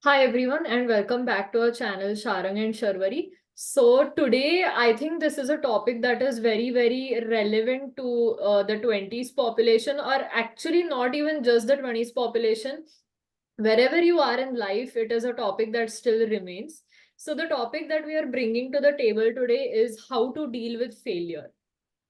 Hi everyone and welcome back to our channel Sharang and Sharvari. So today I think this is a topic that is very relevant to the 20s population, or actually not even just the 20s population. Wherever you are in life, it is a topic that still remains. So the topic that we are bringing to the table today is how to deal with failure.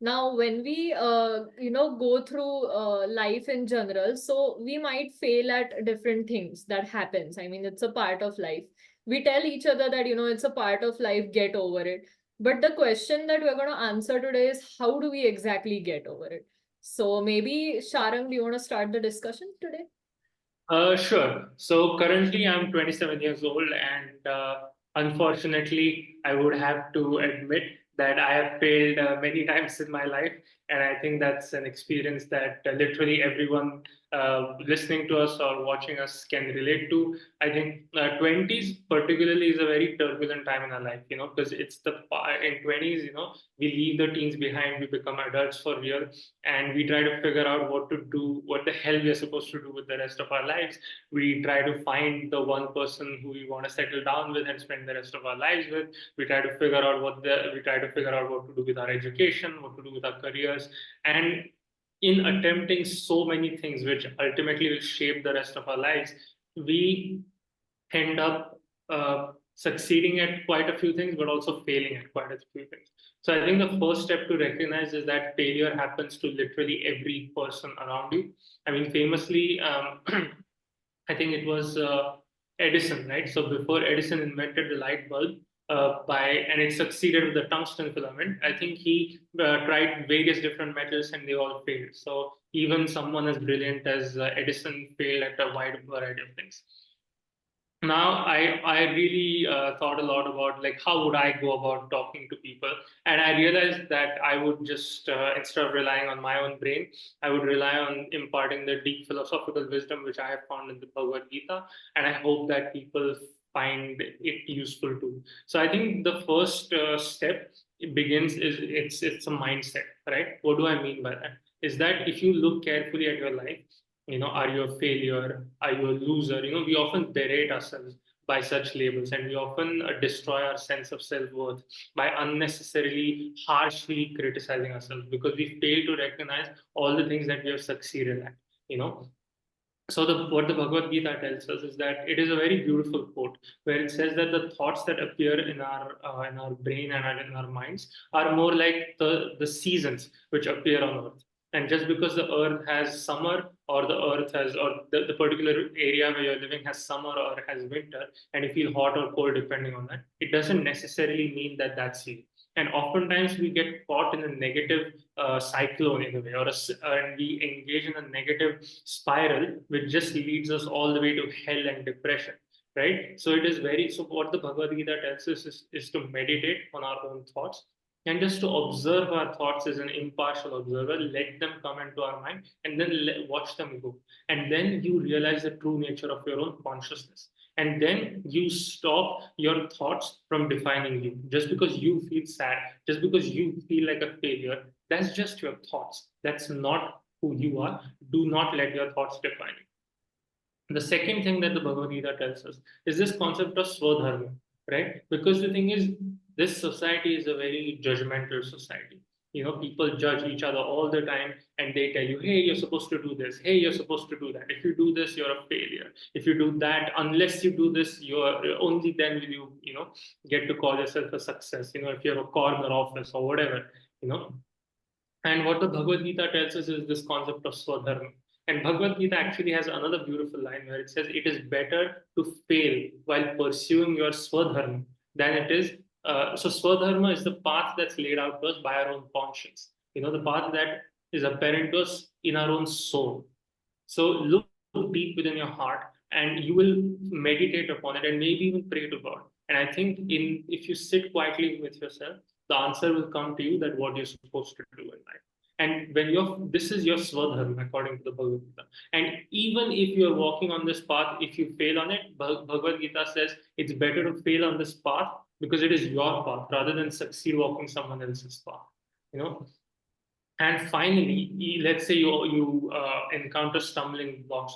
Now when we go through life in general, so we might fail at different things. That happens. I mean, it's a part of life. We tell each other that it's a part of life, get over it. But the question that we're going to answer today is, how do we exactly get over it? So maybe, Sharang, do you want to start the discussion today? Sure. So currently I'm 27 years old, and unfortunately, I would have to admit that I have failed many times in my life. And I think that's an experience that literally everyone listening to us or watching us can relate to. I think 20s particularly is a very turbulent time in our life, because it's in 20s, we leave the teens behind, we become adults for real, and we try to figure out what to do, what the hell we are supposed to do with the rest of our lives. We try to find the one person who we want to settle down with and spend the rest of our lives with. We try to figure out what to do with our education, what to do with our careers, and in attempting so many things which ultimately will shape the rest of our lives, we end up succeeding at quite a few things, but also failing at quite a few things. So I think the first step to recognize is that failure happens to literally every person around you. I mean, famously, I think it was Edison, right? So before Edison invented the light bulb, and it succeeded with the tungsten filament. I think he tried various different metals and they all failed. So even someone as brilliant as Edison failed at a wide variety of things. Now I really thought a lot about, like, how would I go about talking to people, and I realized that I would just instead of relying on my own brain, I would rely on imparting the deep philosophical wisdom which I have found in the Bhagavad Gita, and I hope that people find it useful too. So I think the first step it begins is it's a mindset, right? What do I mean by that? Is that if you look carefully at your life, are you a failure, are you a loser, we often berate ourselves by such labels, and we often destroy our sense of self-worth by unnecessarily harshly criticizing ourselves because we fail to recognize all the things that we have succeeded at you know so what the Bhagavad Gita tells us is that it is a very beautiful quote where it says that the thoughts that appear in our brain and in our minds are more like the seasons which appear on Earth. And just because the Earth has summer, or the Earth has, or the particular area where you're living has summer or has winter, and you feel hot or cold depending on that, it doesn't necessarily mean that that's you. And oftentimes we get caught in a negative cyclone in a way, and we engage in a negative spiral, which just leads us all the way to hell and depression. Right. So it is very, so what the Bhagavad Gita tells us is to meditate on our own thoughts and just to observe our thoughts as an impartial observer, let them come into our mind and then watch them go. And then you realize the true nature of your own consciousness. And then you stop your thoughts from defining you. Just because you feel sad, just because you feel like a failure, that's just your thoughts. That's not who you are. Do not let your thoughts define you. The second thing that the Bhagavad Gita tells us is this concept of swadharma, right? Because the thing is, this society is a very judgmental society. People judge each other all the time, and they tell you, hey, you're supposed to do this. Hey, you're supposed to do that. If you do this, you're a failure. If you do that, unless you do this, you're only then will you get to call yourself a success. If you have a corner office or whatever, you know. And what the Bhagavad Gita tells us is this concept of swadharma. And Bhagavad Gita actually has another beautiful line where it says it is better to fail while pursuing your swadharma than it is. So swadharma is the path that's laid out to us by our own conscience. The path that is apparent to us in our own soul. So look deep within your heart, and you will meditate upon it, and maybe even pray to God. And I think if you sit quietly with yourself, the answer will come to you that what you're supposed to do in life. And when this is your swadharma according to the Bhagavad Gita. And even if you're walking on this path, if you fail on it, Bhagavad Gita says it's better to fail on this path because it is your path rather than succeed walking someone else's path. You know, and finally, let's say you encounter stumbling blocks.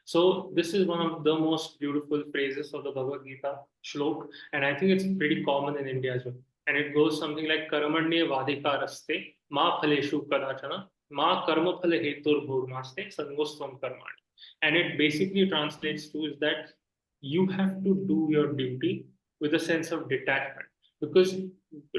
So this is one of the most beautiful phrases of the Bhagavad Gita shlok, and I think it's pretty common in India as well. And it goes something like Karmanye Vadhikaraste Ma Phaleshu Kadachana Ma Karma Phale Hetur Bhurmaste Sangostvam Karmani. And it basically translates to is that you have to do your duty with a sense of detachment, because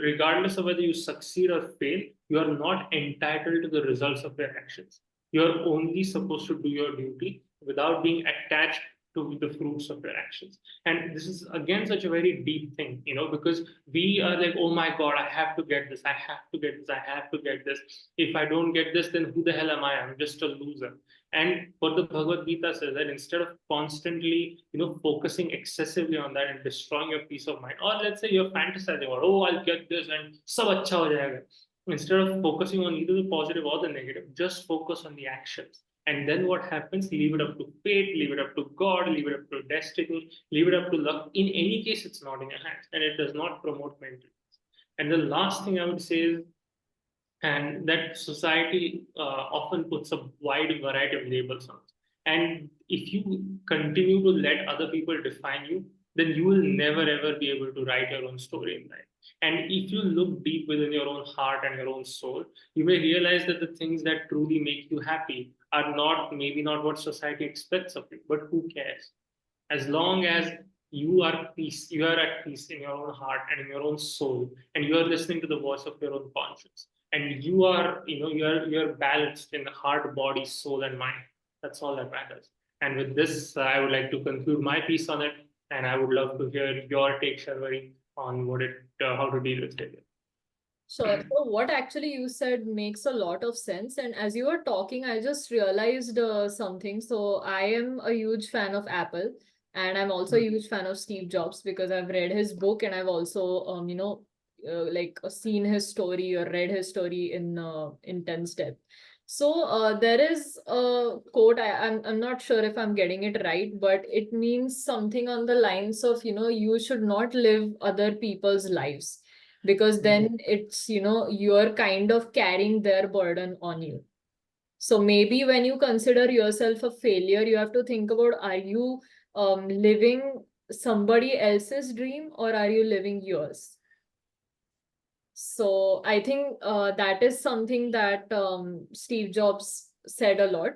regardless of whether you succeed or fail, you are not entitled to the results of your actions. You are only supposed to do your duty without being attached to the fruits of your actions. And this is again such a very deep thing, because we are like, oh my God, I have to get this, I have to get this, I have to get this. If I don't get this, then who the hell am I? I'm just a loser. And what the Bhagavad Gita says that instead of constantly, focusing excessively on that and destroying your peace of mind, or let's say you're fantasizing about, oh, I'll get this and sab acha ho jayega. Instead of focusing on either the positive or the negative, just focus on the actions. And then what happens? Leave it up to fate, leave it up to God, leave it up to destiny, leave it up to luck. In any case, it's not in your hands and it does not promote mental peace. And the last thing I would say is, and that society often puts a wide variety of labels on us. And if you continue to let other people define you, then you will never ever be able to write your own story in life. And if you look deep within your own heart and your own soul, you may realize that the things that truly make you happy are not, maybe not what society expects of you, but who cares? As long as you are at peace in your own heart and in your own soul, and you are listening to the voice of your own conscience, and you are, you're balanced in the heart, body, soul, and mind. That's all that matters. And with this, I would like to conclude my piece on it, and I would love to hear your take, Sharvari, on how to deal with it. Sure. So what actually you said makes a lot of sense. And as you were talking, I just realized something. So I am a huge fan of Apple, and I'm also a huge fan of Steve Jobs because I've read his book and I've also, seen his story or read his story in intense depth. So there is a quote. I'm not sure if I'm getting it right, but it means something on the lines of, you should not live other people's lives, because then it's, you're kind of carrying their burden on you. So maybe when you consider yourself a failure, you have to think about, are you living somebody else's dream or are you living yours? So I think that is something that Steve Jobs said a lot.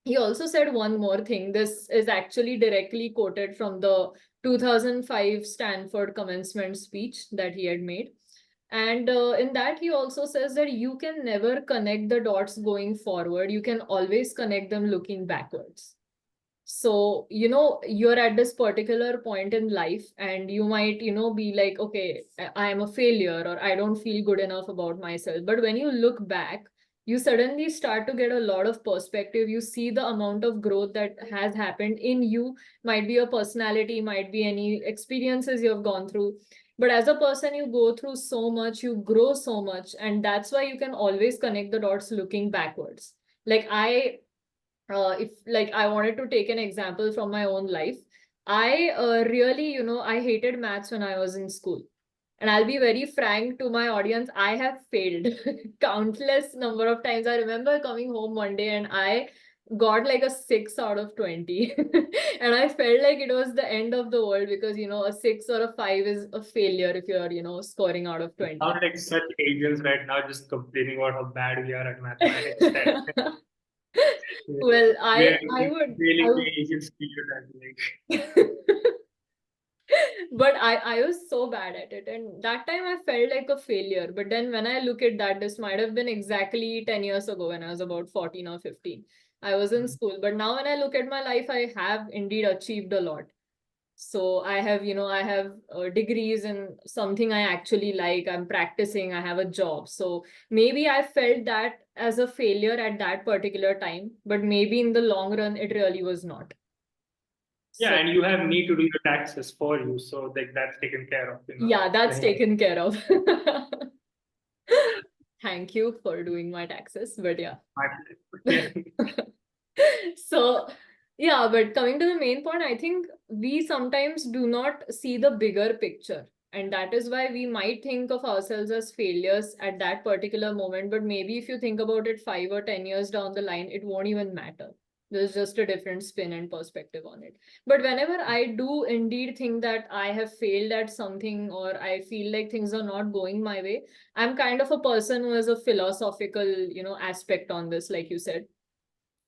He also said one more thing. This is actually directly quoted from the 2005 Stanford commencement speech that he had made. And in that, he also says that you can never connect the dots going forward. You can always connect them looking backwards. So, you're at this particular point in life and you might, be like, okay, I am a failure or I don't feel good enough about myself. But when you look back, you suddenly start to get a lot of perspective. You see the amount of growth that has happened in you, might be your personality, might be any experiences you've gone through. But as a person, you go through so much, you grow so much, and that's why you can always connect the dots looking backwards. Like if like I wanted to take an example from my own life, I really, I hated maths when I was in school. And I'll be very frank to my audience, I have failed countless number of times. I remember coming home one day and I got like a 6 out of 20. And I felt like it was the end of the world because, a 6 or a 5 is a failure if you're, scoring out of 20. Sound like such agents right now, just complaining about how bad we are at mathematics. Well, We are I would really the agents like. but I was so bad at it, and that time I felt like a failure. But then when I look at that, this might have been exactly 10 years ago when I was about 14 or 15. I was in school, but now when I look at my life, I have indeed achieved a lot. So I have, I have degrees in something I actually like. I'm practicing, I have a job. So maybe I felt that as a failure at that particular time, but maybe in the long run, it really was not. Yeah, So, and you have me to do your taxes for you, so like that's taken care of. yeah, that's Like, taken care of. Thank you for doing my taxes, but yeah. yeah. So, yeah, but coming to the main point, I think we sometimes do not see the bigger picture. And that is why we might think of ourselves as failures at that particular moment. But maybe if you think about it 5 or 10 years down the line, it won't even matter. There's just a different spin and perspective on it. But whenever I do indeed think that I have failed at something, or I feel like things are not going my way, I'm kind of a person who has a philosophical, aspect on this, like you said.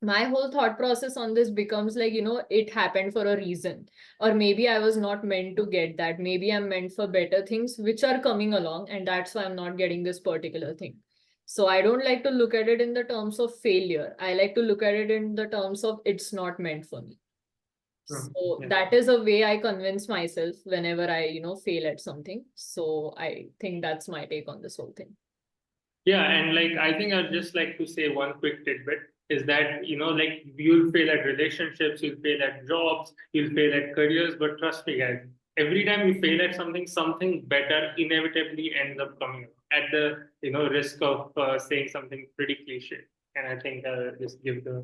My whole thought process on this becomes like, it happened for a reason. Or maybe I was not meant to get that. Maybe I'm meant for better things which are coming along, and that's why I'm not getting this particular thing. So I don't like to look at it in the terms of failure. I like to look at it in the terms of it's not meant for me. So Yeah. that is a way I convince myself whenever I, fail at something. So I think that's my take on this whole thing. Yeah, and like I think I'd just like to say one quick tidbit is that like you'll fail at relationships, you'll fail at jobs, you'll fail at careers, but trust me, guys, every time you fail at something, something better inevitably ends up coming up at the risk of saying something pretty cliche. And I think I'll just give the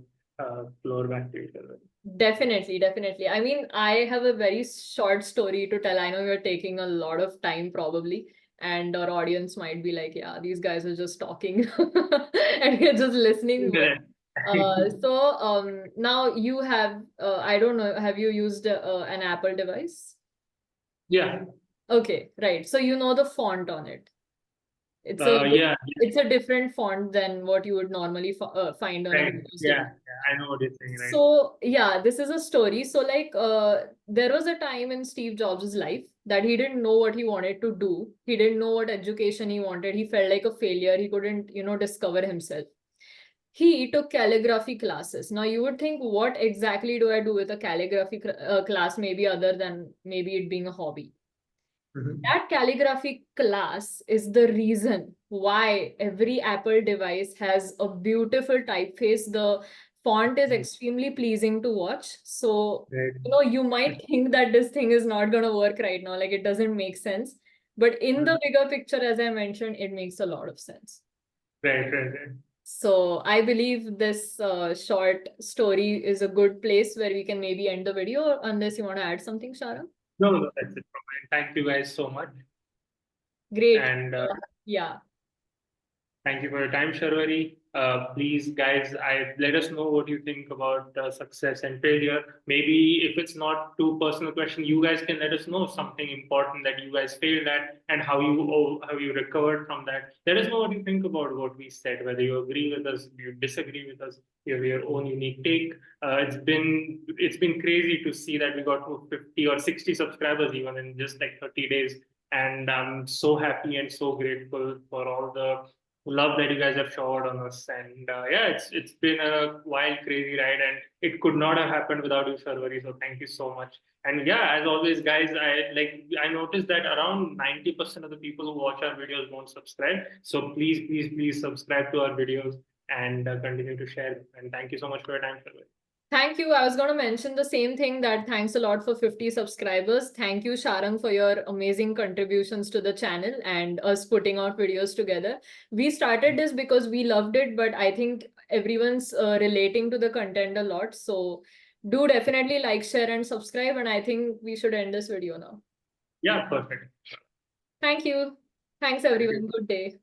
floor back to you. Definitely, definitely. I mean, I have a very short story to tell. I know you're taking a lot of time probably, and our audience might be like, yeah, these guys are just talking and you're just listening. Yeah. Now you have, I don't know, have you used an Apple device? Yeah. Okay, right. So you know the font on it. It's a Yeah. it's a different font than what you would normally find on a Right. Windows Yeah. device. Yeah. I know what you're saying, right? So yeah, this is a story. So like there was a time in Steve Jobs' life that he didn't know what he wanted to do. He didn't know what education he wanted. He felt like a failure. He couldn't, discover himself. He took calligraphy classes. Now you would think, what exactly do I do with a calligraphy class, maybe other than maybe it being a hobby? That calligraphy class is the reason why every Apple device has a beautiful typeface. The font is extremely pleasing to watch. So, Right. you might think that this thing is not going to work right now, like it doesn't make sense. But in the bigger picture, as I mentioned, it makes a lot of sense. Right, right, right. So I believe this short story is a good place where we can maybe end the video, unless you want to add something, Shara. No, no, that's it from mine. Thank you guys so much. Great. And Yeah. thank you for your time, Sharwari. Please, guys, let us know what you think about success and failure. Maybe if it's not too personal question, you guys can let us know something important that you guys failed at and how you recovered from that. Let us know what you think about what we said. Whether you agree with us, you disagree with us, you have your own unique take. It's been crazy to see that we got to 50 or 60 subscribers even in just like 30 days. And I'm so happy and so grateful for all the love that you guys have showered on us. And yeah, it's been a wild, crazy ride, and it could not have happened without you, Sharwari. So thank you so much. And yeah, as always, guys, I noticed that around 90% of the people who watch our videos won't subscribe. So please, please, please subscribe to our videos and continue to share. And thank you so much for your time, Sharwari. Thank you. I was going to mention the same thing, that thanks a lot for 50 subscribers. Thank you, Sharang, for your amazing contributions to the channel and us putting out videos together. We started this because we loved it, but I think everyone's relating to the content a lot. So do definitely like, share, and subscribe. And I think we should end this video now. Yeah, perfect. Thank you. Thanks, everyone. Good day.